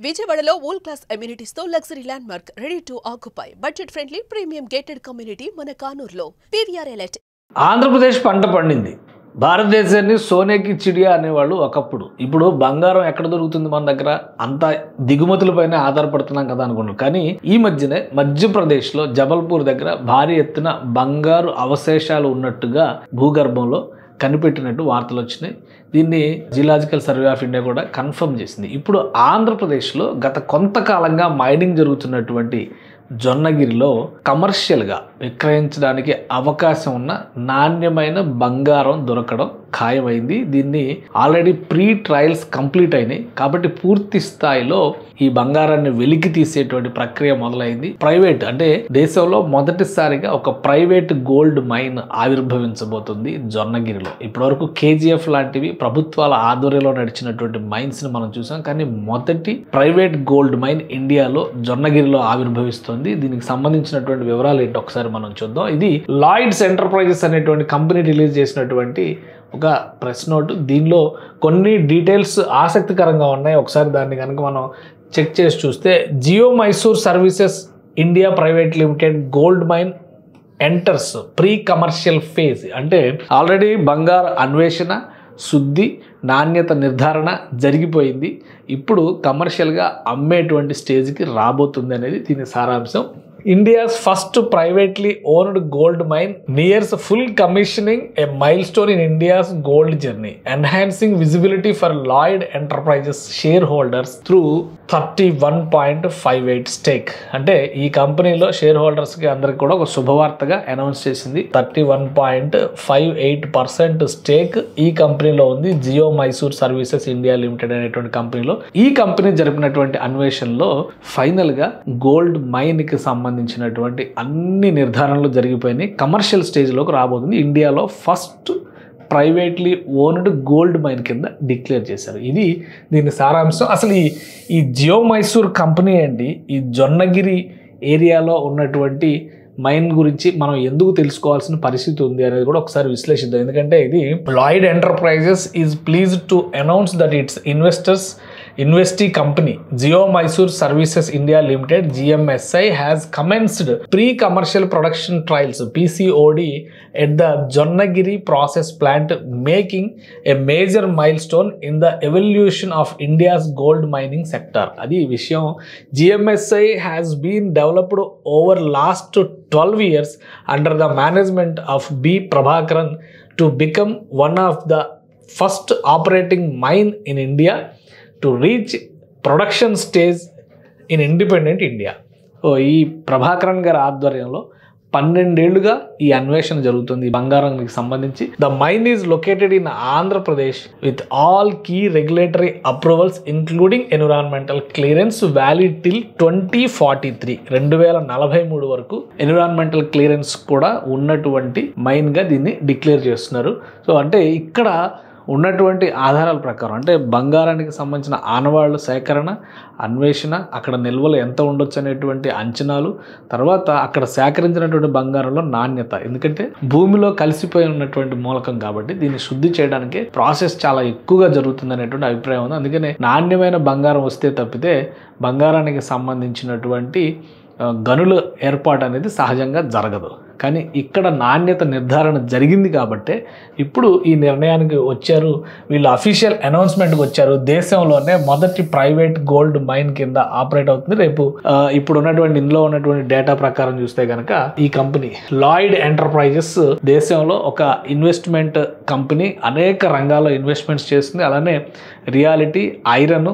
విజయవాడలో world class amenities తో luxury land mark ready to occupy budget friendly premium gated community మన కానూరులో PVR elite. Andhra Pradesh పంట పండింది. భారతదేశాన్ని సోనేకి చిడియా అనేవాళ్ళు ఒకప్పుడు. ఇప్పుడు బంగారం ఎక్కడ దొరుకుతుంది మన దగ్గర? అంతా దిగుమతులపైన ఆధారపడుతున్నాం కదా అనుకున్నాం. కానీ ఈ మధ్యనే మధ్యప్రదేశ్లో జబల్పూర్ దగ్గర భారీ ఎత్తున బంగారు అవశేషాలు ఉన్నట్టుగా భూగర్భంలో కనిపెట్టినట్టు వార్తలు వచ్చినాయి. దీన్ని జియోలాజికల్ సర్వే ఆఫ్ ఇండియా కూడా కన్ఫర్మ్ చేసింది. ఇప్పుడు ఆంధ్రప్రదేశ్లో గత కొంతకాలంగా మైనింగ్ జరుగుతున్నటువంటి జొన్నగిరిలో కమర్షియల్గా విక్రయించడానికి అవకాశం ఉన్న నాణ్యమైన బంగారం దొరకడం ఖాయమైంది. దీన్ని ఆల్రెడీ ప్రీ ట్రయల్స్ కంప్లీట్ అయినాయి కాబట్టి పూర్తి స్థాయిలో ఈ బంగారాన్ని వెలికి తీసేటువంటి ప్రక్రియ మొదలైంది. ప్రైవేట్ అంటే దేశంలో మొదటిసారిగా ఒక ప్రైవేట్ గోల్డ్ మైన్ ఆవిర్భవించబోతుంది జొన్నగిరిలో. ఇప్పటివరకు కేజీఎఫ్ లాంటివి ప్రభుత్వాల ఆధ్వర్యంలో నడిచినటువంటి మైన్స్ ని మనం చూసాం. కానీ మొదటి ప్రైవేట్ గోల్డ్ మైన్ ఇండియాలో జొన్నగిరిలో ఆవిర్భవిస్తుంది. దీనికి సంబంధించినటువంటి వివరాలు ఏంటి ఒకసారి మనం చూద్దాం. ఇది లాయిడ్స్ ఎంటర్ప్రైజెస్ అనేటువంటి కంపెనీ రిలీజ్ చేసినటువంటి ఒక ప్రెస్ నోట్. దీనిలో కొన్ని డీటెయిల్స్ ఆసక్తికరంగా ఉన్నాయి. ఒకసారి దాన్ని కనుక మనం చెక్ చేసి చూస్తే, Geo Mysore services India private limited gold mine enters pre commercial phase. అంటే ఆల్రెడీ బంగారు అన్వేషణ, శుద్ధి, నాణ్యత నిర్ధారణ జరిగిపోయింది. ఇప్పుడు కమర్షియల్గా అమ్మేటువంటి స్టేజ్కి రాబోతుంది అనేది దీని సారాంశం. India's first privately owned gold mine nears full commissioning, a milestone in India's gold journey, enhancing visibility for Lloyd Enterprises shareholders through 31.58 stake. అంటే ఈ కంపెనీలో షేర్ హోల్డర్స్కి అందరికి కూడా ఒక శుభవార్తగా అనౌన్స్ చేసింది. 31.58% స్టేక్ ఈ కంపెనీలో ఉంది. Geo Mysore services India limited అనేటువంటి కంపెనీలో. ఈ కంపెనీ జరిపినటువంటి అన్వేషణలో ఫైనల్గా గోల్డ్ మైన్కి సంబంధించినటువంటి అన్ని నిర్ధారణలు జరిగిపోయినాయి. కమర్షియల్ స్టేజ్లోకి రాబోతుంది. ఇండియాలో first privately owned gold mine కింద డిక్లేర్ చేశారు. ఇది దీని సారాంశం. అసలు ఈ జియో మైసూర్ కంపెనీ అండి, ఈ జొన్నగిరి ఏరియాలో ఉన్నటువంటి మైన్ గురించి మనం ఎందుకు తెలుసుకోవాల్సిన పరిస్థితి ఉంది అనేది కూడా ఒకసారి విశ్లేషిద్దాం. ఎందుకంటే ఇది Lloyd enterprises is pleased to announce that it's investee company Jio Mysore Services India Limited GMSI has commenced pre-commercial production trials PCOD at the Jonnagiri process plant, making a major milestone in the evolution of India's gold mining sector. Adi vishayam. GMSI has been developed over last 12 years under the management of B Prabhakaran to become one of the first operating mine in India to reach production stage in independent India. ఈ ప్రభాకరన్ గారి ఆధ్వర్యంలో 12 ఏళ్లుగా ఈ అన్వేషణ జరుగుతుంది బంగారానికి సంబంధించి. The mine is located in Andhra Pradesh with all key regulatory approvals including environmental clearance valid till 2043 వరకు ఎన్విరాన్మెంటల్ క్లియరెన్స్ కూడా ఉన్నటువంటి మైన్గా దీన్ని డిక్లేర్ చేస్తున్నారు. సో అంటే ఇక్కడ ఉన్నటువంటి ఆధారాల ప్రకారం అంటే బంగారానికి సంబంధించిన ఆనవాళ్ల సేకరణ, అన్వేషణ, అక్కడ నిల్వలు ఎంత ఉండొచ్చు అనేటువంటి అంచనాలు, తర్వాత అక్కడ సేకరించినటువంటి బంగారంలో నాణ్యత. ఎందుకంటే భూమిలో కలిసిపోయి ఉన్నటువంటి మూలకం కాబట్టి దీన్ని శుద్ధి చేయడానికి ప్రాసెస్ చాలా ఎక్కువగా జరుగుతుంది అనేటువంటి అభిప్రాయం ఉంది. అందుకనే నాణ్యమైన బంగారం వస్తే తప్పితే బంగారానికి సంబంధించినటువంటి గనుల ఏర్పాటు అనేది సహజంగా జరగదు. కానీ ఇక్కడ నాణ్యత నిర్ధారణ జరిగింది కాబట్టి ఇప్పుడు ఈ నిర్ణయానికి వచ్చారు. వీళ్ళు అఫీషియల్ అనౌన్స్మెంట్కి వచ్చారు. దేశంలోనే మొదటి ప్రైవేట్ గోల్డ్ మైన్ కింద ఆపరేట్ అవుతుంది. రేపు ఇప్పుడు ఉన్నటువంటి ఇందులో ఉన్నటువంటి డేటా ప్రకారం చూస్తే కనుక ఈ కంపెనీ లాయిడ్ ఎంటర్ప్రైజెస్ దేశంలో ఒక ఇన్వెస్ట్మెంట్ కంపెనీ, అనేక రంగాల్లో ఇన్వెస్ట్మెంట్స్ చేస్తుంది. అలానే రియాలిటీ, ఐరన్,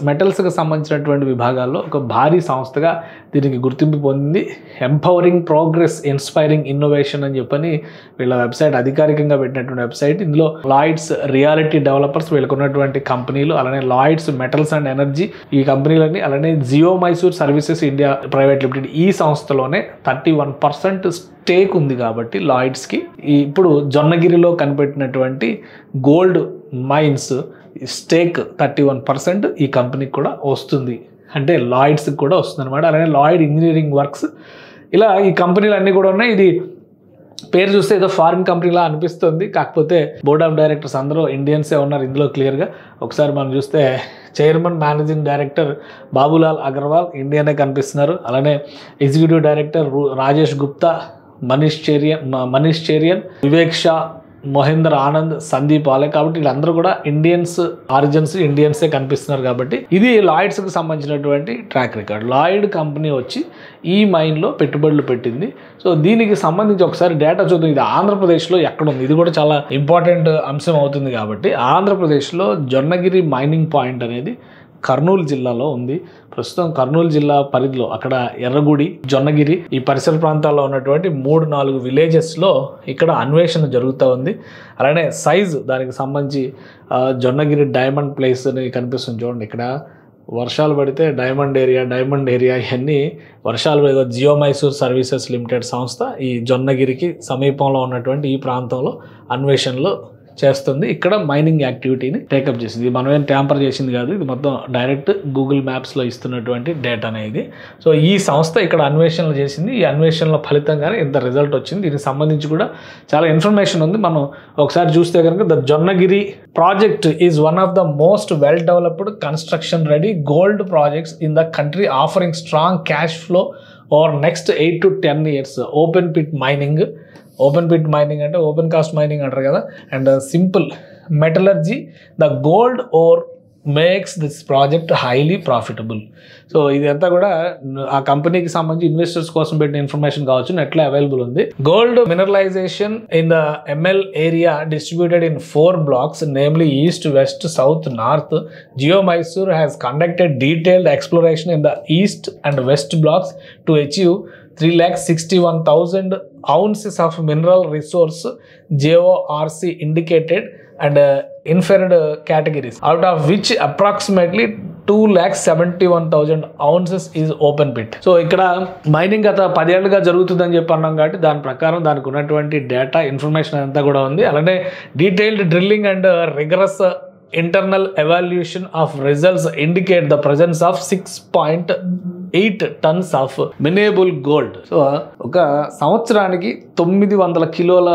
మెటల్స్కి సంబంధించినటువంటి విభాగాల్లో ఒక భారీ సంస్థగా దీనికి గుర్తింపు పొందింది. ఎంపవరింగ్ ప్రోగ్రెస్, ఇన్స్పైరింగ్ ఇన్నోవేషన్ అని చెప్పని వీళ్ళ వెబ్సైట్ అధికారికంగా పెట్టినటువంటి వెబ్సైట్. ఇందులో లాయిడ్స్ రియాలిటీ డెవలపర్స్ వీళ్ళకు ఉన్నటువంటి కంపెనీలు, అలానే లాయిడ్స్ మెటల్స్ అండ్ ఎనర్జీ ఈ కంపెనీలన్నీ, అలానే Geo Mysore services India private limited ఈ సంస్థలోనే 31% స్టేక్ ఉంది. కాబట్టి లాయిడ్స్కి ఇప్పుడు జొన్నగిరిలో కనిపెట్టినటువంటి గోల్డ్ మైన్స్ స్టేక్ 31% ఈ కంపెనీకి కూడా వస్తుంది. అంటే లాయిడ్స్కి కూడా వస్తుంది అనమాట. అలానే లాయిడ్ ఇంజనీరింగ్ వర్క్స్, ఇలా ఈ కంపెనీలు అన్నీ కూడా ఉన్నాయి. ఇది పేరు చూస్తే ఏదో ఫారిన్ కంపెనీలా అనిపిస్తుంది, కాకపోతే బోర్డ్ ఆఫ్ డైరెక్టర్స్ అందరూ ఇండియన్సే ఉన్నారు ఇందులో క్లియర్గా. ఒకసారి మనం చూస్తే chairman managing director Babulal Agarwal ఇండియానే కనిపిస్తున్నారు. అలానే ఎగ్జిక్యూటివ్ డైరెక్టర్ రాజేష్ గుప్తా, మనీష్ చేరియన్, వివేక్ షా, మహేందర్ ఆనంద్, సందీప్ ఆలే. కాబట్టి వీళ్ళందరూ కూడా ఇండియన్సే కనిపిస్తున్నారు. కాబట్టి ఇది లాయిడ్స్కి సంబంధించినటువంటి ట్రాక్ రికార్డ్. లాయిడ్ కంపెనీ వచ్చి ఈ మైన్లో పెట్టుబడులు పెట్టింది. సో దీనికి సంబంధించి ఒకసారి డేటా చూద్దాం. ఇది ఆంధ్రప్రదేశ్లో ఎక్కడ ఉంది, ఇది కూడా చాలా ఇంపార్టెంట్ అంశం అవుతుంది. కాబట్టి ఆంధ్రప్రదేశ్లో జొన్నగిరి మైనింగ్ పాయింట్ అనేది కర్నూలు జిల్లాలో ఉంది. ప్రస్తుతం కర్నూలు జిల్లా పరిధిలో అక్కడ ఎర్రగుడి, జొన్నగిరి ఈ పరిసర ప్రాంతాల్లో ఉన్నటువంటి 3-4 విలేజెస్లో ఇక్కడ అన్వేషణ జరుగుతూ ఉంది. అలానే సైజు దానికి సంబంధించి జొన్నగిరి డైమండ్ ప్లేస్ అని కనిపిస్తుంది చూడండి. ఇక్కడ వర్షాలు పడితే డైమండ్ ఏరియా ఇవన్నీ వర్షాలు జియో మైసూర్ సర్వీసెస్ లిమిటెడ్ సంస్థ ఈ జొన్నగిరికి సమీపంలో ఉన్నటువంటి ఈ ప్రాంతంలో అన్వేషణలు చేస్తుంది. ఇక్కడ మైనింగ్ యాక్టివిటీని టేకప్ చేసింది. ఇది మనం ఏం ట్యాంపర్ చేసింది కాదు, ఇది మొత్తం డైరెక్ట్ గూగుల్ మ్యాప్స్లో ఇస్తున్నటువంటి డేటా అనేది. సో ఈ సంస్థ ఇక్కడ అన్వేషణలు చేసింది. ఈ అన్వేషణల ఫలితంగానే ఇంత రిజల్ట్ వచ్చింది. దీనికి సంబంధించి కూడా చాలా ఇన్ఫర్మేషన్ ఉంది. మనం ఒకసారి చూస్తే కనుక the Jonnagiri project is one of the most well developed construction ready gold projects in the country offering strong cash flow over next 8 to 10 years. Open pit mining అంటే ఓపెన్ కాస్ట్ మైనింగ్ అంటారు కదా. And simple metallurgy, the gold ore makes this project highly profitable. So ఇదంతా కూడా ఆ కంపెనీకి సంబంధించి investors కోసం పెట్టిన ఇన్ఫర్మేషన్ కావచ్చు, నెట్లో అవైలబుల్ ఉంది. Gold mineralisation in the ML area distributed in 4 blocks, namely east, west, south, north. Geo Mysore has conducted detailed exploration in the east and west blocks to achieve 361,000 ounces of mineral resource, JORC indicated and inferred categories, out of which approximately 271,000 ounces is open pit. So ఇక్కడ mining గత 10 ఏళ్ళుగా జరుగుతుందని చెప్పి అన్నాం కాబట్టి దాని ప్రకారం దానికి ఉన్నటువంటి డేటా ఇన్ఫర్మేషన్ అంతా కూడా ఉంది. అలానే detailed drilling and rigorous internal evaluation of results indicate the presence of 6.8 tons of mineable gold. So ఒక సంవత్సరానికి 900 కిలోల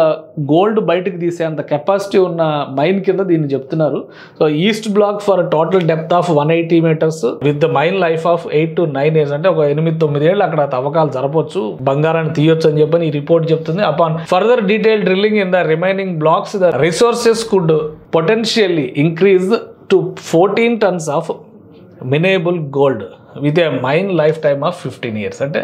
గోల్డ్ బయటకు తీసేంత కెపాసిటీ ఉన్న మైన్ కింద దీన్ని చెప్తున్నారు. So east block for total depth of 180 meters with the mine life of 8 to 9 years. అంటే ఒక 8-9 ఏళ్ళు అక్కడ తవ్వకాలు జరపొచ్చు, బంగారాన్ని తీయొచ్చు అని చెప్పని ఈ రిపోర్ట్ చెప్తుంది. Upon further detail drilling in the remaining blocks the resources could potentially increase to 14 tons of mineable gold with a mine life time of 15 years. అంటే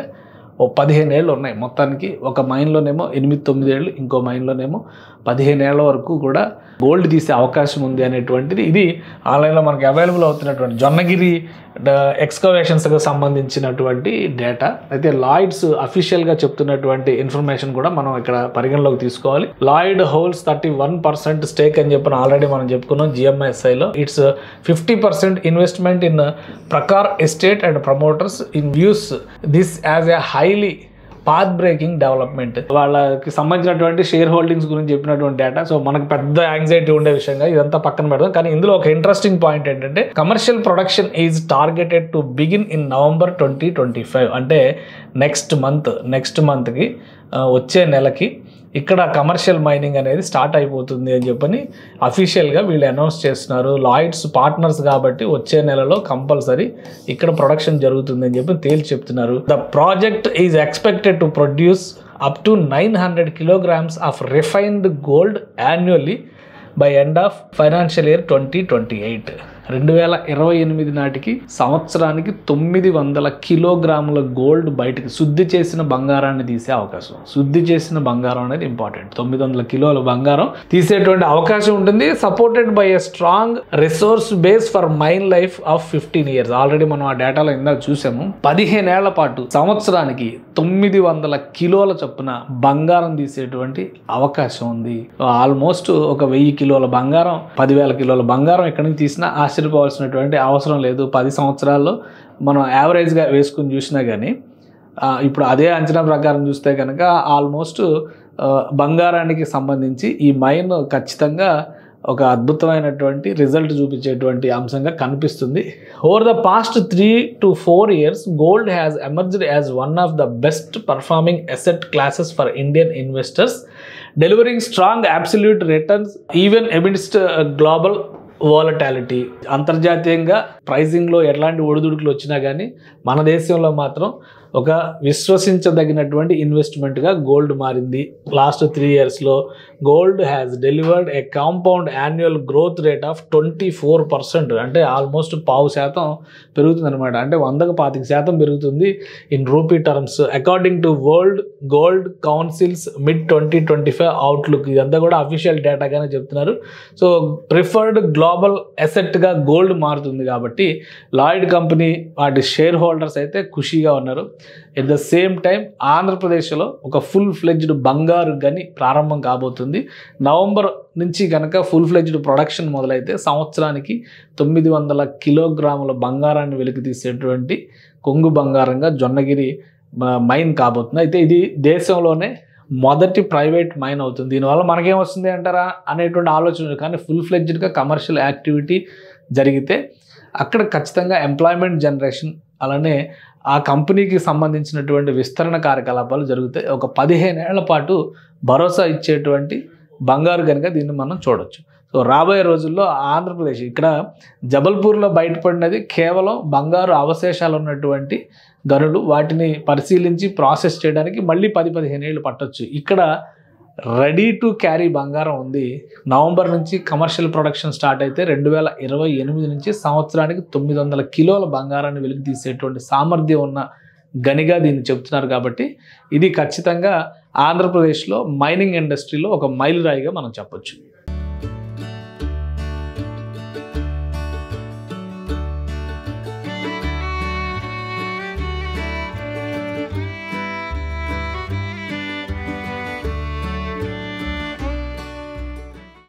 ఓ 15 ఏళ్ళు ఉన్నాయి మొత్తానికి. ఒక మైన్లోనేమో 8-9 ఏళ్ళు, ఇంకో మైన్లోనేమో 15 ఏళ్ల వరకు కూడా గోల్డ్ తీసే అవకాశం ఉంది అనేటువంటిది ఇది ఆన్లైన్లో మనకి అవైలబుల్ అవుతున్నటువంటి జొన్నగిరి ఎక్స్కవేషన్స్కి సంబంధించినటువంటి డేటా. అయితే లాయిడ్స్ అఫీషియల్గా చెప్తున్నటువంటి ఇన్ఫర్మేషన్ కూడా మనం ఇక్కడ పరిగణలోకి తీసుకోవాలి. లాయిడ్ హోల్డ్స్ 31% స్టేక్ అని చెప్పిన ఆల్రెడీ మనం చెప్పుకున్నాం GMSIలో. It's 50% investment in Prakar estate and promoters in views this as a highly path breaking development. వాళ్ళకి సంబంధించినటువంటి షేర్ హోల్డింగ్స్ గురించి చెప్పినటువంటి డేటా. సో మనకు పెద్ద యాంగ్జైటీ ఉండే విషయంగా ఇదంతా పక్కన పెడదాం. కానీ ఇందులో ఒక ఇంట్రెస్టింగ్ పాయింట్ ఏంటంటే commercial production is targeted to begin in November 2025. అంటే నెక్స్ట్ మంత్కి వచ్చే నెలకి ఇక్కడ కమర్షియల్ మైనింగ్ అనేది స్టార్ట్ అయిపోతుంది అని చెప్పని అఫీషియల్గా వీళ్ళు అనౌన్స్ చేస్తున్నారు. లాయిడ్స్ పార్ట్నర్స్ కాబట్టి వచ్చే నెలలో కంపల్సరీ ఇక్కడ ప్రొడక్షన్ జరుగుతుంది అని చెప్పి తేల్చి చెప్తున్నారు. The project is expected to produce up to 900 kilograms of refined gold annually by end of financial year 2028. 2028 నాటికి సంవత్సరానికి 900 కిలోగ్రాముల గోల్డ్ బయటకు శుద్ధి చేసిన బంగారాన్ని తీసే అవకాశం. శుద్ధి చేసిన బంగారం అనేది ఇంపార్టెంట్. 900 కిలోల బంగారం తీసేటువంటి అవకాశం ఉంటుంది. Supported by a strong resource base for mine life of 15 years. Already మనం ఆ డేటాలో ఇందాక చూసాము. 15 ఏళ్ల పాటు సంవత్సరానికి 900 కిలోల చొప్పున బంగారం తీసేటువంటి అవకాశం ఉంది. ఆల్మోస్ట్ ఒక 1000 కిలోల బంగారం, 10,000 కిలోల బంగారం ఎక్కడి నుంచి తీసినా ఆశ్చర్యపోవాల్సినటువంటి అవసరం లేదు. 10 సంవత్సరాల్లో మనం యావరేజ్గా వేసుకుని చూసినా కానీ ఇప్పుడు అదే అంచనా ప్రకారం చూస్తే కనుక ఆల్మోస్ట్ బంగారానికి సంబంధించి ఈ మైన్ ఖచ్చితంగా ఒక అద్భుతమైనటువంటి రిజల్ట్ చూపించేటువంటి అంశంగా కనిపిస్తుంది. Over the past 3 to 4 years, gold has emerged as one of the best performing asset classes for Indian investors, delivering strong absolute returns even amidst global volatility. అంతర్జాతీయంగా ప్రైజింగ్లో ఎట్లాంటి ఒడిదుడుకులు వచ్చినా కానీ మన దేశంలో మాత్రం ఒక విశ్వసించదగినటువంటి ఇన్వెస్ట్మెంట్గా గోల్డ్ మారింది. లాస్ట్ 3 yearsలో gold has delivered a compound annual growth rate of 24%, అంటే ఆల్మోస్ట్ 0.5% పెరుగుతుంది అనమాట. అంటే 100కు 25% పెరుగుతుంది in rupee terms, according to world gold councils mid 2025 outlook. ఇదంతా కూడా అఫీషియల్ డేటాగానే చెప్తున్నారు. సో ప్రిఫర్డ్ గ్లోబల్ అసెట్గా గోల్డ్ మారుతుంది కాబట్టి లాయిడ్ కంపెనీ వాటి షేర్ హోల్డర్స్ అయితే ఖుషీగా ఉన్నారు. ఎట్ ద సేమ్ టైం ఆంధ్రప్రదేశ్లో ఒక ఫుల్ ఫ్లెడ్జ్డ్ బంగారు గని ప్రారంభం కాబోతుంది. నవంబర్ నుంచి కనుక ఫుల్ ఫ్లెడ్జ్డ్ ప్రొడక్షన్ మొదలైతే సంవత్సరానికి 900 కిలోగ్రాముల బంగారాన్ని వెలికి తీసేటువంటి కొంగు బంగారంగా జొన్నగిరి మైన్ కాబోతుంది. అయితే ఇది దేశంలోనే మొదటి ప్రైవేట్ మైన్ అవుతుంది. దీనివల్ల మనకేమొస్తుంది అంటారా అనేటువంటి ఆలోచన, కానీ ఫుల్ ఫ్లెడ్జ్డ్గా కమర్షియల్ యాక్టివిటీ జరిగితే అక్కడ ఖచ్చితంగా ఎంప్లాయ్మెంట్ జనరేషన్, అలానే ఆ కంపెనీకి సంబంధించినటువంటి విస్తరణ కార్యకలాపాలు జరుగుతాయి. ఒక 15 ఏళ్ల పాటు భరోసా ఇచ్చేటువంటి బంగారు గనిగా దీన్ని మనం చూడొచ్చు. సో రాబోయే రోజుల్లో ఆంధ్రప్రదేశ్, ఇక్కడ జబల్పూర్లో బయటపడినది కేవలం బంగారు అవశేషాలు ఉన్నటువంటి గనులు. వాటిని పరిశీలించి ప్రాసెస్ చేయడానికి మళ్ళీ 10-15 ఏళ్ళు పట్టొచ్చు. ఇక్కడ రెడీ టు క్యారీ బంగారం ఉంది. నవంబర్ నుంచి కమర్షియల్ ప్రొడక్షన్ స్టార్ట్ అయితే 2028 నుంచి సంవత్సరానికి 900 కిలోల బంగారాన్ని వెలికి తీసేటువంటి సామర్థ్యం ఉన్న గనిగా దీన్ని చెప్తున్నారు. కాబట్టి ఇది ఖచ్చితంగా ఆంధ్రప్రదేశ్లో మైనింగ్ ఇండస్ట్రీలో ఒక మైలురాయిగా మనం చెప్పొచ్చు.